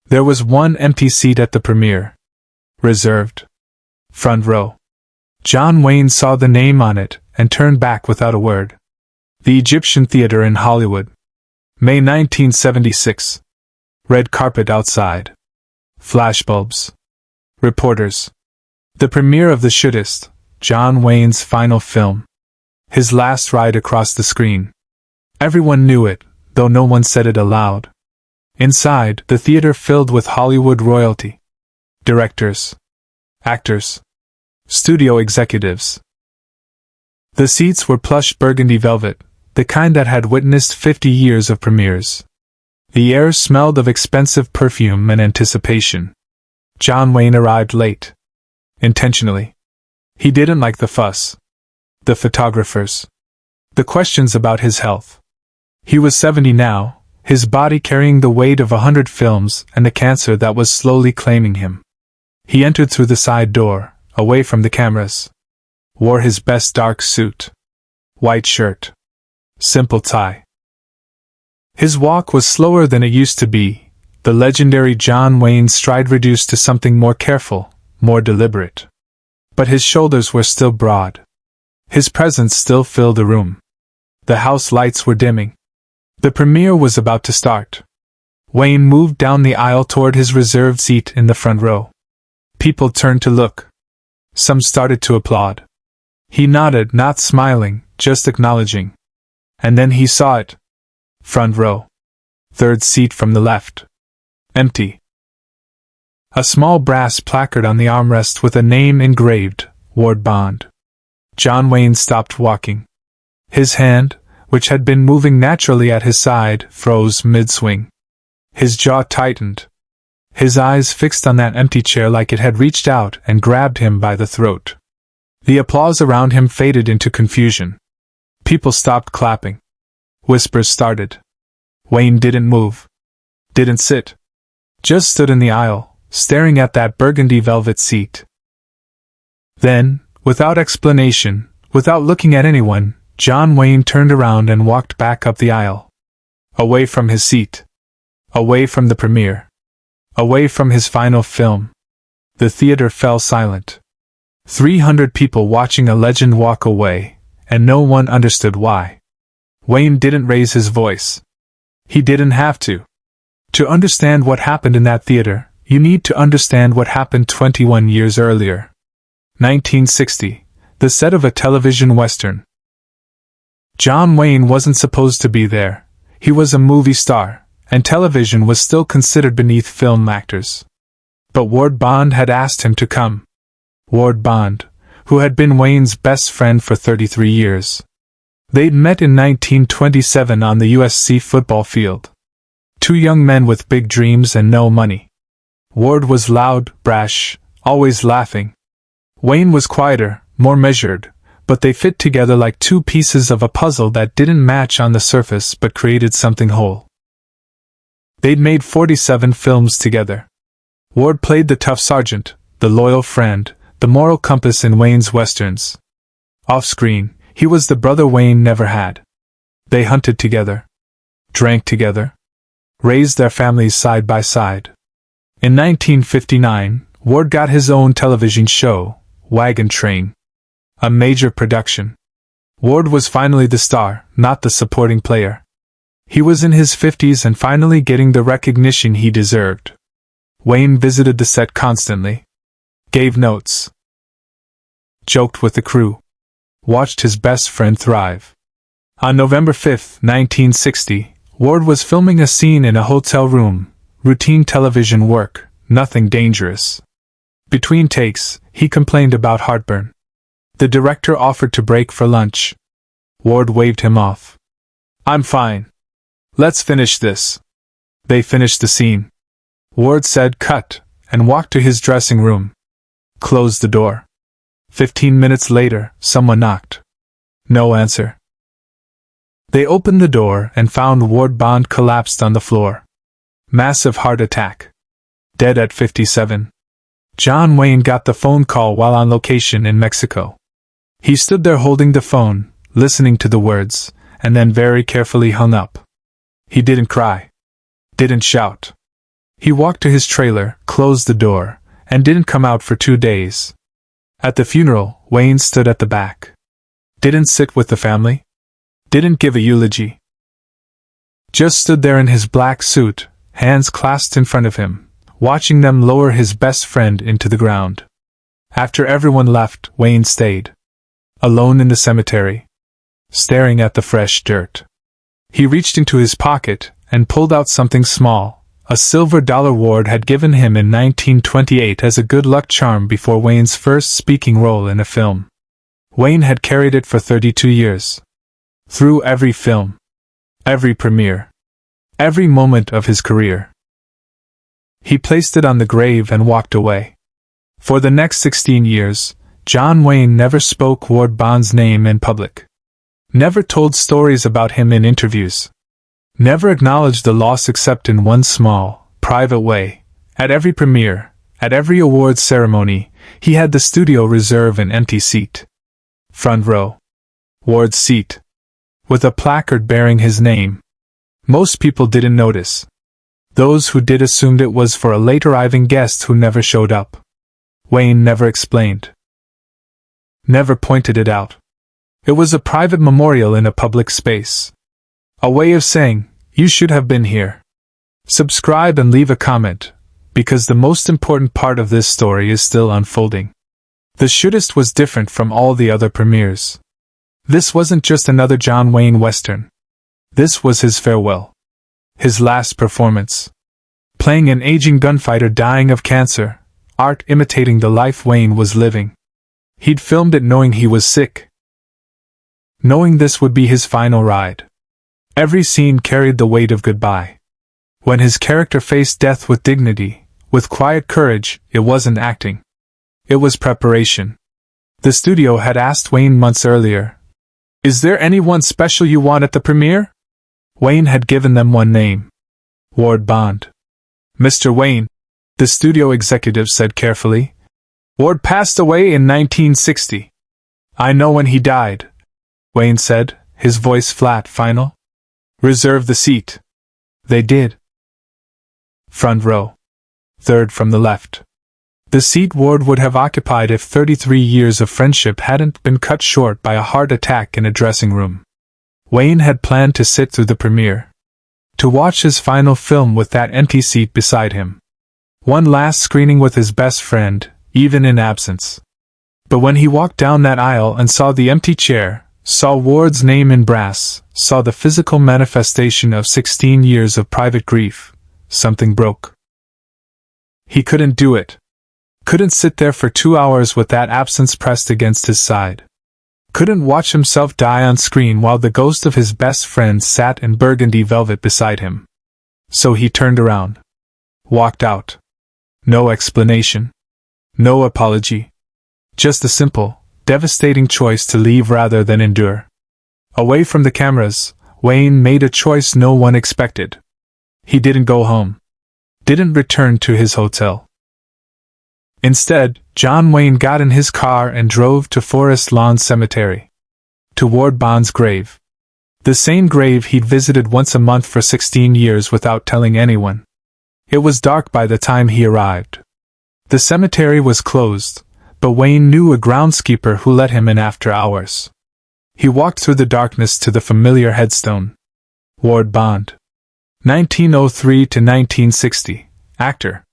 There was one empty seat at the premiere. Reserved. Front row. John Wayne saw the name on it and turned back without a word. The Egyptian Theater in Hollywood. May 1976. Red carpet outside. Flashbulbs. Reporters. The premiere of the Shootist, John Wayne's final film. His last ride across the screen. Everyone knew it, though no one said it aloud. Inside, the theater filled with Hollywood royalty. Directors. Actors. Studio executives. The seats were plush burgundy velvet, the kind that had witnessed 50 years of premieres. The air smelled of expensive perfume and anticipation. John Wayne arrived late. Intentionally. He didn't like the fuss. The photographers. The questions about his health. He was 70 now, his body carrying the weight of 100 films and the cancer that was slowly claiming him. He entered through the side door, away from the cameras. Wore his best dark suit. White shirt. Simple tie. His walk was slower than it used to be, the legendary John Wayne's stride reduced to something more careful, more deliberate. But his shoulders were still broad. His presence still filled the room. The house lights were dimming. The premiere was about to start. Wayne moved down the aisle toward his reserved seat in the front row. People turned to look. Some started to applaud. He nodded, not smiling, just acknowledging. And then he saw it. Front row. Third seat from the left. Empty. A small brass placard on the armrest with a name engraved, Ward Bond. John Wayne stopped walking. His hand, which had been moving naturally at his side, froze mid-swing. His jaw tightened. His eyes fixed on that empty chair like it had reached out and grabbed him by the throat. The applause around him faded into confusion. People stopped clapping. Whispers started. Wayne didn't move. Didn't sit. Just stood in the aisle, staring at that burgundy velvet seat. Then, without explanation, without looking at anyone, John Wayne turned around and walked back up the aisle. Away from his seat. Away from the premiere. Away from his final film. The theater fell silent. 300 people watching a legend walk away, and no one understood why. Wayne didn't raise his voice. He didn't have to. To understand what happened in that theater, you need to understand what happened 21 years earlier. 1960, the set of a television western. John Wayne wasn't supposed to be there. He was a movie star, and television was still considered beneath film actors. But Ward Bond had asked him to come. Ward Bond, who had been Wayne's best friend for 33 years. They'd met in 1927 on the USC football field. Two young men with big dreams and no money. Ward was loud, brash, always laughing. Wayne was quieter, more measured, but they fit together like two pieces of a puzzle that didn't match on the surface but created something whole. They'd made 47 films together. Ward played the tough sergeant, the loyal friend, the moral compass in Wayne's westerns. Off-screen, he was the brother Wayne never had. They hunted together. Drank together. Raised their families side by side. In 1959, Ward got his own television show, Wagon Train. A major production. Ward was finally the star, not the supporting player. He was in his 50s and finally getting the recognition he deserved. Wayne visited the set constantly. Gave notes. Joked with the crew. Watched his best friend thrive. On November 5, 1960, Ward was filming a scene in a hotel room, routine television work, nothing dangerous. Between takes, he complained about heartburn. The director offered to break for lunch. Ward waved him off. "I'm fine. Let's finish this." They finished the scene. Ward said cut, and walked to his dressing room. Closed the door. 15 minutes later, someone knocked. No answer. They opened the door and found Ward Bond collapsed on the floor. Massive heart attack. Dead at 57. John Wayne got the phone call while on location in Mexico. He stood there holding the phone, listening to the words, and then very carefully hung up. He didn't cry. Didn't shout. He walked to his trailer, closed the door, and didn't come out for 2 days. At the funeral, Wayne stood at the back. Didn't sit with the family. Didn't give a eulogy. Just stood there in his black suit, hands clasped in front of him, watching them lower his best friend into the ground. After everyone left, Wayne stayed. Alone in the cemetery. Staring at the fresh dirt. He reached into his pocket and pulled out something small, a silver dollar Ward had given him in 1928 as a good luck charm before Wayne's first speaking role in a film. Wayne had carried it for 32 years. Through every film. Every premiere. Every moment of his career. He placed it on the grave and walked away. For the next 16 years, John Wayne never spoke Ward Bond's name in public. Never told stories about him in interviews. Never acknowledged the loss except in one small, private way. At every premiere, at every awards ceremony, he had the studio reserve an empty seat. Front row. Ward's seat. With a placard bearing his name. Most people didn't notice. Those who did assumed it was for a late arriving guest who never showed up. Wayne never explained. Never pointed it out. It was a private memorial in a public space. A way of saying, you should have been here. Subscribe and leave a comment, because the most important part of this story is still unfolding. The Shootist was different from all the other premieres. This wasn't just another John Wayne Western. This was his farewell. His last performance. Playing an aging gunfighter dying of cancer, art imitating the life Wayne was living. He'd filmed it knowing he was sick. Knowing this would be his final ride. Every scene carried the weight of goodbye. When his character faced death with dignity, with quiet courage, it wasn't acting. It was preparation. The studio had asked Wayne months earlier, "Is there anyone special you want at the premiere?" Wayne had given them one name. Ward Bond. "Mr. Wayne," the studio executive said carefully, "Ward passed away in 1960. I know when he died," Wayne said, his voice flat, final. "Reserve the seat." They did. Front row. Third from the left. The seat Ward would have occupied if 33 years of friendship hadn't been cut short by a heart attack in a dressing room. Wayne had planned to sit through the premiere. To watch his final film with that empty seat beside him. One last screening with his best friend, even in absence. But when he walked down that aisle and saw the empty chair, saw Ward's name in brass, saw the physical manifestation of 16 years of private grief, something broke. He couldn't do it. Couldn't sit there for 2 hours with that absence pressed against his side. Couldn't watch himself die on screen while the ghost of his best friend sat in burgundy velvet beside him. So he turned around. Walked out. No explanation. No apology. Just a simple, devastating choice to leave rather than endure. Away from the cameras, Wayne made a choice no one expected. He didn't go home. Didn't return to his hotel. Instead, John Wayne got in his car and drove to Forest Lawn Cemetery. To Ward Bond's grave. The same grave he'd visited once a month for 16 years without telling anyone. It was dark by the time he arrived. The cemetery was closed, but Wayne knew a groundskeeper who let him in after hours. He walked through the darkness to the familiar headstone. Ward Bond. 1903 to 1960. Actor.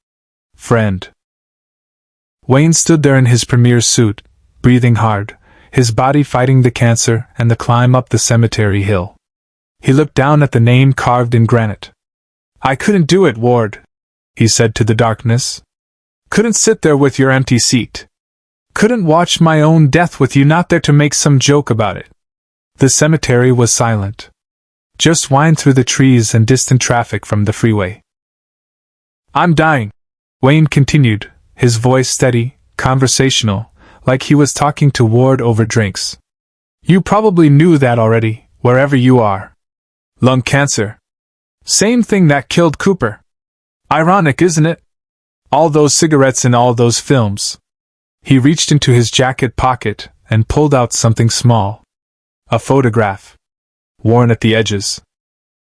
Friend. Wayne stood there in his premiere suit, breathing hard, his body fighting the cancer and the climb up the cemetery hill. He looked down at the name carved in granite. "I couldn't do it, Ward," he said to the darkness. "Couldn't sit there with your empty seat. Couldn't watch my own death with you not there to make some joke about it." The cemetery was silent. Just whined through the trees and distant traffic from the freeway. "I'm dying," Wayne continued, his voice steady, conversational, like he was talking to Ward over drinks. "You probably knew that already, wherever you are. Lung cancer. Same thing that killed Cooper. Ironic, isn't it? All those cigarettes in all those films." He reached into his jacket pocket and pulled out something small. A photograph. Worn at the edges.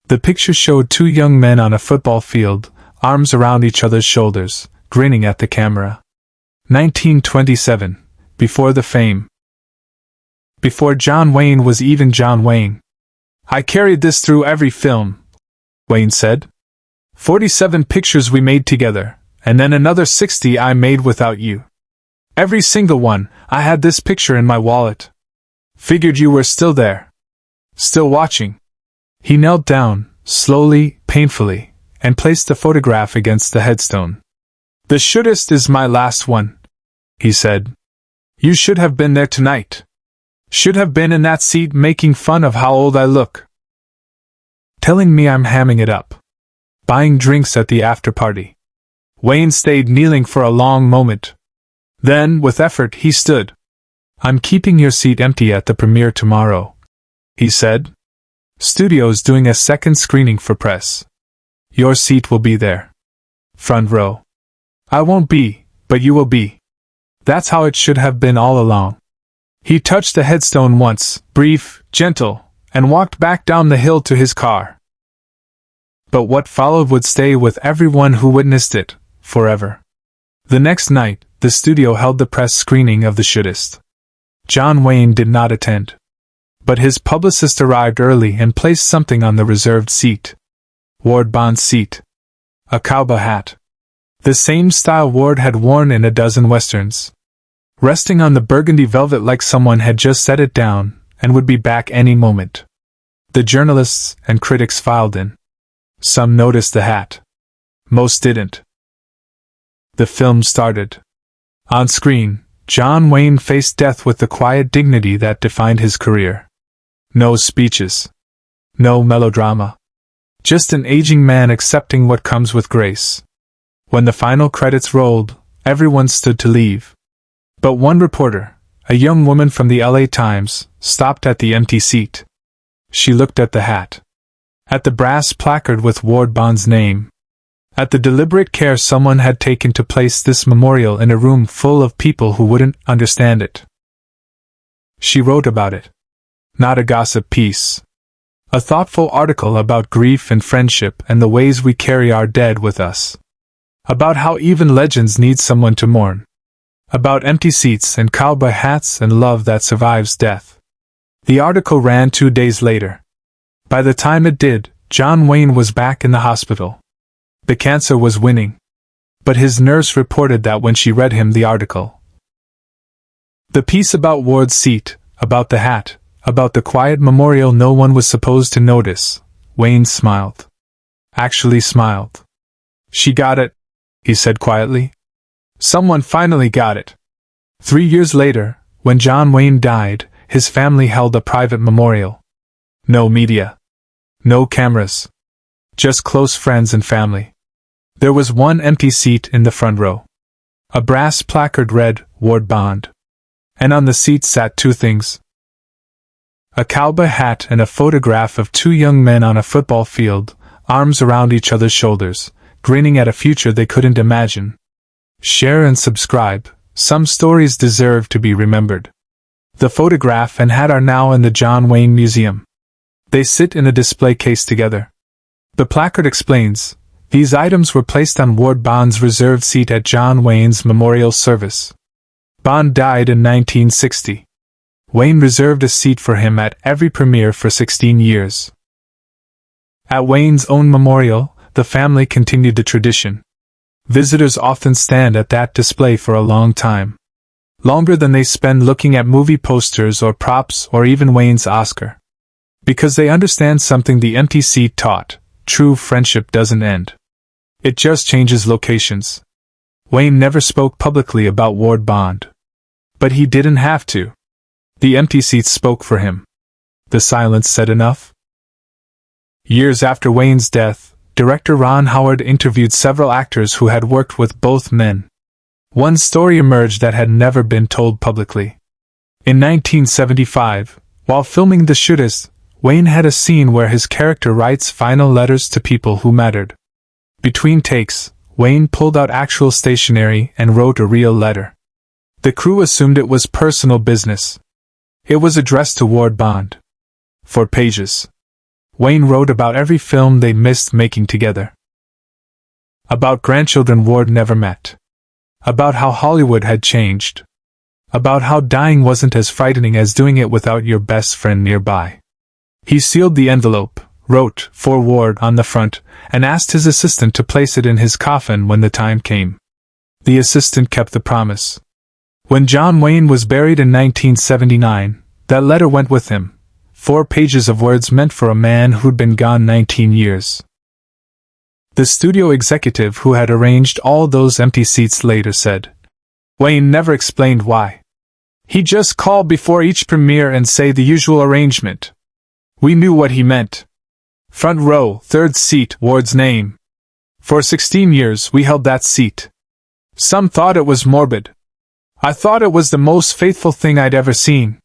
The picture showed two young men on a football field, arms around each other's shoulders, grinning at the camera. 1927, before the fame. Before John Wayne was even John Wayne. "I carried this through every film," Wayne said. 47 pictures we made together, and then another 60 I made without you. Every single one, I had this picture in my wallet. Figured you were still there. Still watching." He knelt down, slowly, painfully, and placed the photograph against the headstone. "The Shootist is my last one," he said. "You should have been there tonight. Should have been in that seat making fun of how old I look. Telling me I'm hamming it up. Buying drinks at the after-party." Wayne stayed kneeling for a long moment. Then, with effort, he stood. "I'm keeping your seat empty at the premiere tomorrow," he said. "Studio's doing a second screening for press. Your seat will be there. Front row. I won't be, but you will be. That's how it should have been all along." He touched the headstone once, brief, gentle, and walked back down the hill to his car. But what followed would stay with everyone who witnessed it, forever. The next night, the studio held the press screening of The Shootist. John Wayne did not attend. But his publicist arrived early and placed something on the reserved seat. Ward Bond's seat. A cowboy hat. The same style Ward had worn in a dozen westerns. Resting on the burgundy velvet like someone had just set it down, and would be back any moment. The journalists and critics filed in. Some noticed the hat. Most didn't. The film started. On screen, John Wayne faced death with the quiet dignity that defined his career. No speeches. No melodrama. Just an aging man accepting what comes with grace. When the final credits rolled, everyone stood to leave. But one reporter, a young woman from the LA Times, stopped at the empty seat. She looked at the hat. At the brass placard with Ward Bond's name. At the deliberate care someone had taken to place this memorial in a room full of people who wouldn't understand it. She wrote about it. Not a gossip piece. A thoughtful article about grief and friendship and the ways we carry our dead with us. About how even legends need someone to mourn. About empty seats and cowboy hats and love that survives death. The article ran 2 days later. By the time it did, John Wayne was back in the hospital. The cancer was winning. But his nurse reported that when she read him the article. The piece about Ward's seat, about the hat, about the quiet memorial no one was supposed to notice, Wayne smiled. Actually smiled. "She got it," he said quietly. "Someone finally got it." 3 years later, when John Wayne died, his family held a private memorial. No media. No cameras. Just close friends and family. There was one empty seat in the front row. A brass placard read, "Ward Bond." And on the seat sat 2 things. A cowboy hat and a photograph of 2 young men on a football field, arms around each other's shoulders, grinning at a future they couldn't imagine. Share and subscribe. Some stories deserve to be remembered. The photograph and hat are now in the John Wayne Museum. They sit in a display case together. The placard explains, these items were placed on Ward Bond's reserved seat at John Wayne's memorial service. Bond died in 1960. Wayne reserved a seat for him at every premiere for 16 years. At Wayne's own memorial, the family continued the tradition. Visitors often stand at that display for a long time. Longer than they spend looking at movie posters or props or even Wayne's Oscar. Because they understand something the empty seat taught: true friendship doesn't end. It just changes locations. Wayne never spoke publicly about Ward Bond. But he didn't have to. The empty seat spoke for him. The silence said enough. Years after Wayne's death, director Ron Howard interviewed several actors who had worked with both men. One story emerged that had never been told publicly. In 1975, while filming The Shootist, Wayne had a scene where his character writes final letters to people who mattered. Between takes, Wayne pulled out actual stationery and wrote a real letter. The crew assumed it was personal business. It was addressed to Ward Bond. For pages. Wayne wrote about every film they missed making together. About grandchildren Ward never met. About how Hollywood had changed. About how dying wasn't as frightening as doing it without your best friend nearby. He sealed the envelope, wrote, "For Ward" on the front, and asked his assistant to place it in his coffin when the time came. The assistant kept the promise. When John Wayne was buried in 1979, that letter went with him, 4 pages of words meant for a man who'd been gone 19 years. The studio executive who had arranged all those empty seats later said, Wayne never explained why. He'd just call before each premiere and say the usual arrangement. We knew what he meant. Front row, 3rd seat, Ward's name. For 16 years we held that seat. Some thought it was morbid. I thought it was the most faithful thing I'd ever seen.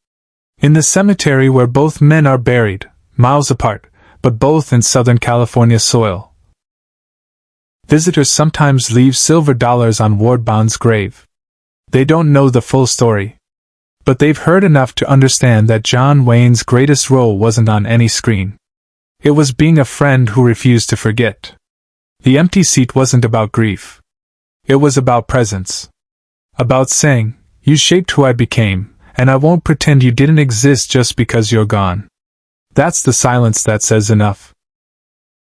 In the cemetery where both men are buried, miles apart, but both in Southern California soil. Visitors sometimes leave silver dollars on Ward Bond's grave. They don't know the full story. But they've heard enough to understand that John Wayne's greatest role wasn't on any screen. It was being a friend who refused to forget. The empty seat wasn't about grief. It was about presence. About saying, you shaped who I became, and I won't pretend you didn't exist just because you're gone. That's the silence that says enough.